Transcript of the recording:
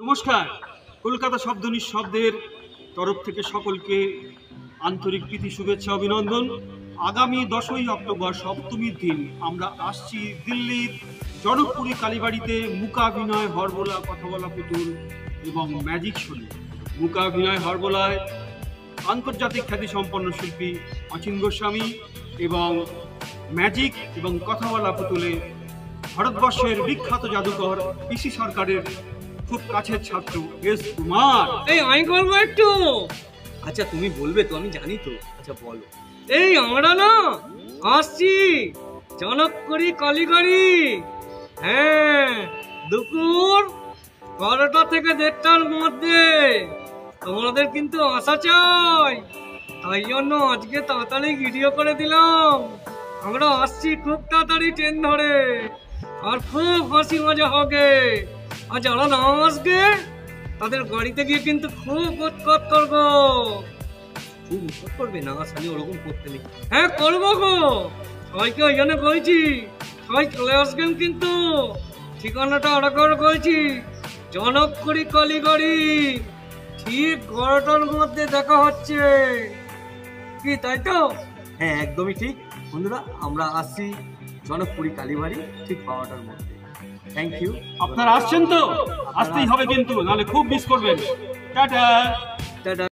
নমস্কার। কলকাতা শব্দনী শব্দের তরফ থেকে সকলকে আন্তরিক প্রীতি শুভেচ্ছা অভিনন্দন। আগামী 10ই অক্টোবর সপ্তমীর দিন আমরা আসছি দিল্লির জনকপুরী কালীবাড়িতে মূকাভিনয়, হরবোলা, কথা বলা পুতুল এবং ম্যাজিক শো নিয়ে। মূকাভিনয় হরবোলায় আন্তর্জাতিক খ্যাতিসম্পন্ন শিল্পী অচিন গোস্বামী এবং ম্যাজিক এবং কথা বলা পুতুলে ভারতবর্ষের বিখ্যাত জাদুকর পিসি সরকারের খুব কাছের ছাত্র এস কুমার। এই আমি করবো একটু। আচ্ছা তুমি বলবে তো, আমি জানি তো। আচ্ছা বলো। এই আমরা না আসছি জনকপুরী কালীবাড়ি। হ্যাঁ, দুপুর 12টা থেকে 1:30টার মধ্যে তোমাদের কিন্তু আসা চাই। তাই জন্য আজকে তাড়াতাড়ি ভিডিও করে দিলাম। আমরা আসছি খুব তাড়াতাড়ি ট্রেন ধরে, আর খুব হাসি মজা হবে। আর যারা না আসবে তাদের গাড়িতে গিয়ে কিন্তু খুব উৎপাত করবো। খুব উৎপাত করবে? না আসলে ওরকম করতে নেই। হ্যাঁ করবো গো, সবাইকে ওই জন্য বলছি সবাই চলে আসবেন কিন্তু। ঠিকানাটা আরেকবার বলছি, জনকপুরী কালীবাড়ি, ঠিক 12টার মধ্যে দেখা হচ্ছে। কি তাই তো? হ্যাঁ একদমই ঠিক। বন্ধুরা আমরা আসছি জনকপুরী কালীবাড়ি ঠিক 12টার মধ্যে। Thank you. আপনারা আসছেন তো? আসতেই হবে কিন্তু, নাহলে খুব মিস করবেন। টাটা। টাটা।